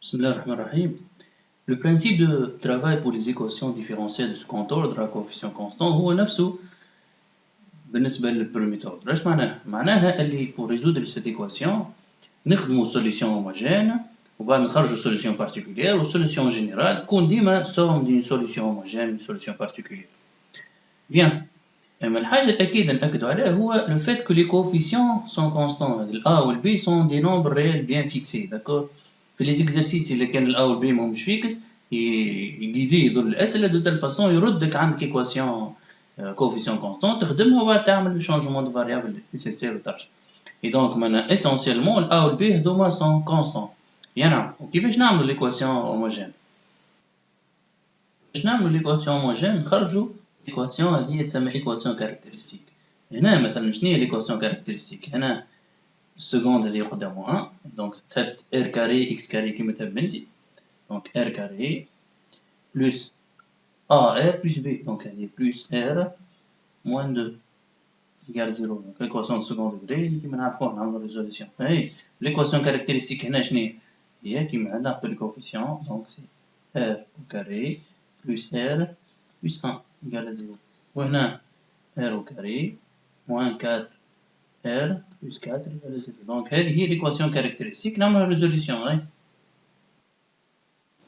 Bismillah ar-Rahman ar-Rahim. Le principe de travail pour les équations différentielles de second ordre à coefficient constant هو نفسه بالنسبة للبريمير اوردر. ايش معناها؟ معناها اللي pour résoudre cette équation نخدموا solution homogène وبعد نخرجوا solution particulière والsolution générale تكون ديما somme d'une solution homogène d'une solution particulière. Bien. اما الحاجة الأكيدة نأكدوا عليها هو le fait que les coefficients sont constants. ال A ou le B sont des nombres réels bien fixés, d'accord. في les exercices اللي كان ال A ou le B ماهمش فيكس يقيدي يظل الأسئلة de telle façon يردك عندك équation coefficient constant تخدمها وبعد تعمل changement de variable nécessaire وترجع. Et donc maintenant essentiellement ال A ou le B هذوما sont constants. نعم. وكيفاش نعملوا l'équation homogène؟ باش نعملوا l'équation homogène نخرجوا l'équation هذه تسمى équation caractéristique. هنا مثلا شنو هي l'équation caractéristique؟ هنا السكوند هذه قدامه 1 دونك تحط r carré x carré كيما تحب انت دونك r carré plus ar plus b دونك هذه plus r moins 2 égale 0 دونك l'équation de second degré اللي كيما نعرفوها نعملو ريزوليسيون. اي l'équation caractéristique هنا شنو هي كيما ناخذ الكوفيسيون دونك سي r au carré plus r plus 1 égale 0 وهنا r au carré moins 4 r plus 4 égale 0. Donc هذه هي l'équation caractéristique. نعمل résolution.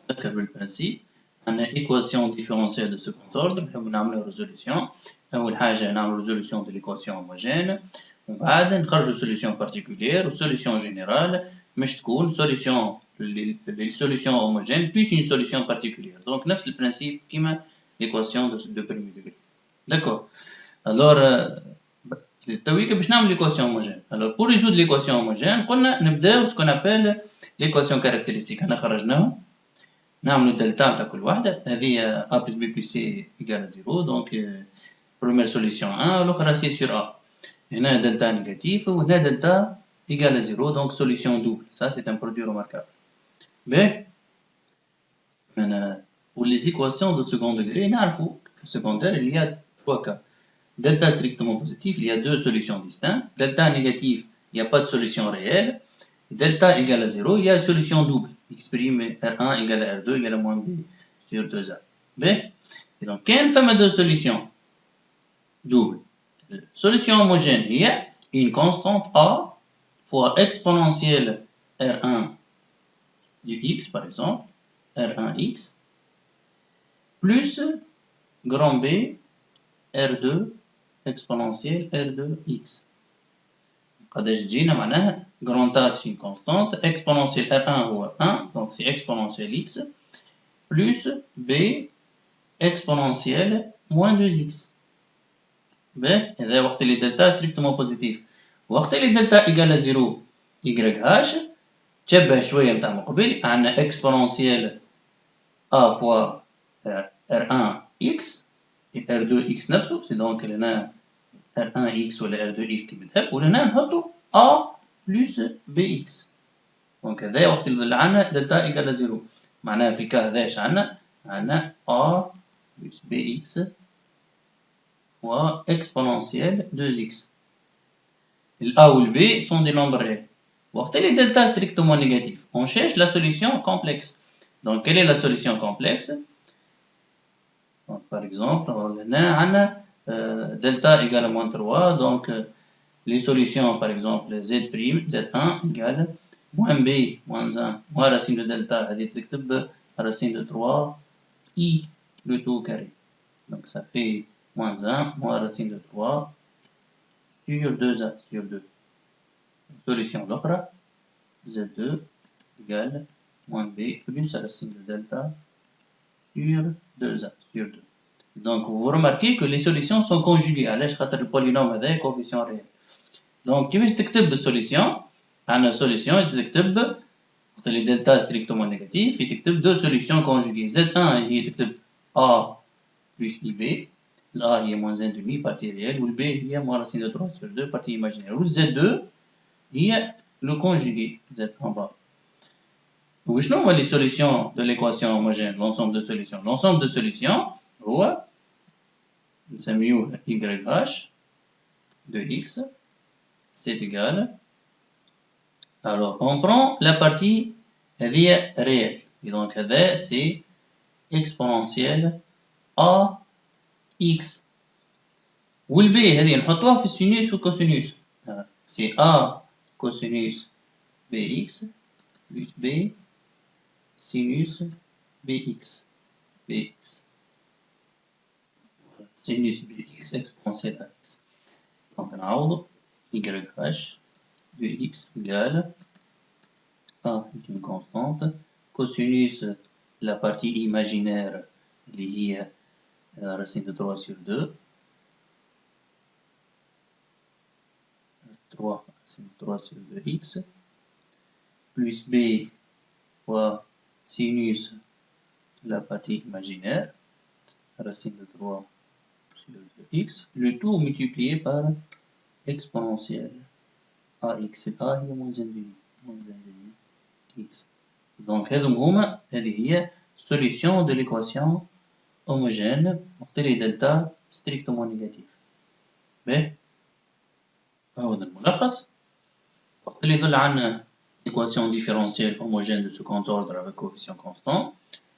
نذكر بالبرانسيب عندنا équation différentielle de second ordre نحب نعملها résolution. أول حاجة نعمل résolution de l'équation homogène ومن بعد نخرجوا solution particulière و solution générale مش تكون solution les solutions homogènes plus une solution particulière. Donc نفس البرانسيب كيما l'équation de premier degré. D'accord. Alors تويك باش نعمل l'équation homogène. Alors pour résoudre l'équation homogène قلنا نبداو ce qu'on appelle l'équation caractéristique. هنا خرجناها نعملوا دلتا تاع كل واحدة. هذه a plus b plus c égale 0 donc première solution 1 والأخرى c sur a. هنا دلتا négatif وهنا دلتا égale 0 donc solution double. Ça c'est un produit remarquable. Mais maintenant pour les équations de second degré نعرفوا في secondaire il y a trois cas. Delta strictement positif, il y a deux solutions distinctes. Delta négatif, il n'y a pas de solution réelle. Delta égale à 0, il y a une solution double. X' R1 égale à R2 égale à moins B sur 2A. B. Et donc, quelle femme a deux solutions doubles? Solution homogène, il y a une constante A fois exponentielle R1 du X, par exemple, R1X, plus grand B R2 exponentielle R2x. قداش تجينا معناها grand A c'est une constante exponentielle R1 هو 1 donc c'est exponentielle x plus B exponentielle moins 2x. باهي هذا وقت اللي دلتا strictement positif. وقت اللي دلتا égale à 0 YH تشبه شوية متاع من قبل عندنا exponentielle A fois R1x et R2x نفسه c'est donc هنا R1x ولا R2x كيما تحب وهنا نحطو A plus bx. دونك هذا وقت اللي عندنا دلتا إيكال 0 معناها في كا هذا اش عندنا A plus bx fois exponentielle 2x. ال A ou le B sont des nombres réels. وقت اللي دلتا strictement négatif on cherche la solution complexe. Donc quelle est la solution complexe? Donc, par exemple, on a delta égale à moins 3, donc les solutions, par exemple, z', z1 égale moins b, moins 1, moins racine de delta, racine de 3, i, le tout carré. Donc ça fait moins 1, moins racine de 3, sur 2a, sur 2. Solution l'autre, z2 égale moins b plus racine de delta, sur 2a, sur 2. Donc, vous remarquez que les solutions sont conjuguées. علاش خاطر البولينوم هذا coefficient réel. Donc, كيفاش تكتب السوليسيون؟ عندنا solution تكتب وقت اللي دلتا strictement négatif تكتب deux solutions conjuguées. Z1 هي تكتب A plus IB. ال A هي moins 1 demi partie réelle وال B هي moins racine de 3 sur 2 partie imaginaire. و Z2 هي le conjugué Z en bas. وشنو هما les solutions de l'équation homogène? L'ensemble de solutions. L'ensemble de solutions هو نسميوه YH de X c'est égal. Alors on prend la partie هذه réel. Et donc هذا c'est exponentielle AX. والB هذه نحطوها في السينوس والكوسينوس. C'est A cosinus BX plus B sinus BX. Sinus BX exponentielle AX. Donc نعوض YH de X égale A est une constante. Cosinus la partie imaginaire اللي هي racine de 3 sur 2. 3 racine de 3 sur 2x plus B fois sinus la partie imaginaire racine de 3 sur 2x, le tout multiplié par exponentielle AX. A هي moins 1,5 x. Donc هذه هي solution de l'équation homogène وقت اللي دلتا strictement négatif. باهي هذا الملخص. وقت اللي يدل عنا équation différentielle homogène de second ordre avec coefficient constant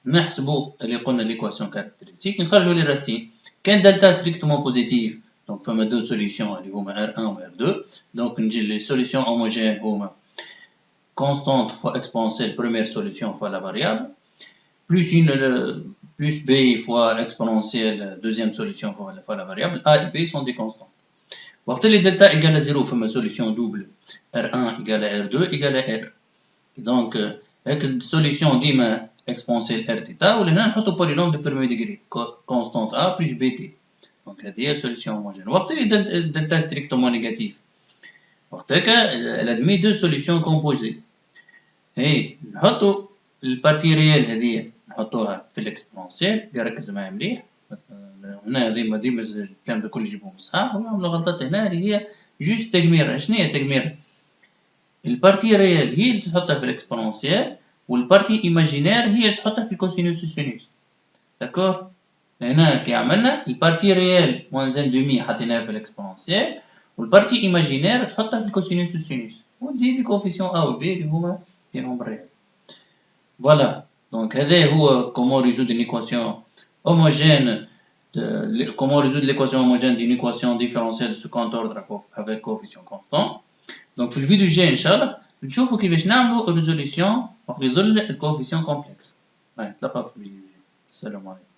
نحسبوا اللي قلنا l'équation caractéristique نخرجوا لي راسين. كان دلتا strictement positif donc فما دو solutions اللي هما R1 و R2. donc نجي لي solutions homogènes هما constante fois exponentielle première solution fois la variable plus B fois exponentielle deuxième solution fois la variable. A et B sont des constantes. وقت اللي delta égale à 0 فما solution double R1 égale à R2 égale à R. donc هاك السوليسيون ديما exponentielle R θ ولهنا نحطو polynôme de premier degré constante A plus BT. donc هذه هي solution homogène. وقت اللي delta strictement négatif وقت هكا elle admet deux solutions composées. هي نحطو البارتي ريال هذه نحطوها في الاكسبونسيال. ركز معايا مليح هنا ديما الكلام ده كله يجيبهم صح ونعملوا غلطات هنا اللي هي جوست تجميرة. شنو هي تجميرة؟ البارتي ريال هي اللي تحطها في الاكسبونسيال والبارتي ايماجينير هي اللي تحطها في الكوسينوس والسينوس. داكور هنا كي عملنا البارتي ريال موان ان دومي حطيناها في الاكسبونسيال والبارتي ايماجينير تحطها في الكوسينوس والسينوس وتزيد الكوفيسيون ا و بي اللي هما في نومبر ريال. فوالا دونك هذا هو comment résoudre une équation homogène comment résoudre l'équation homogène d'une équation différentielle de second ordre avec coefficient constant. donc في الفيديو الجاي ان شاء الله نشوفوا كيفاش نعملوا ريزوليسيون وقت يظل الكوفيسيون كومبلكس. نتلاقاو في الفيديو الجاي. السلام عليكم.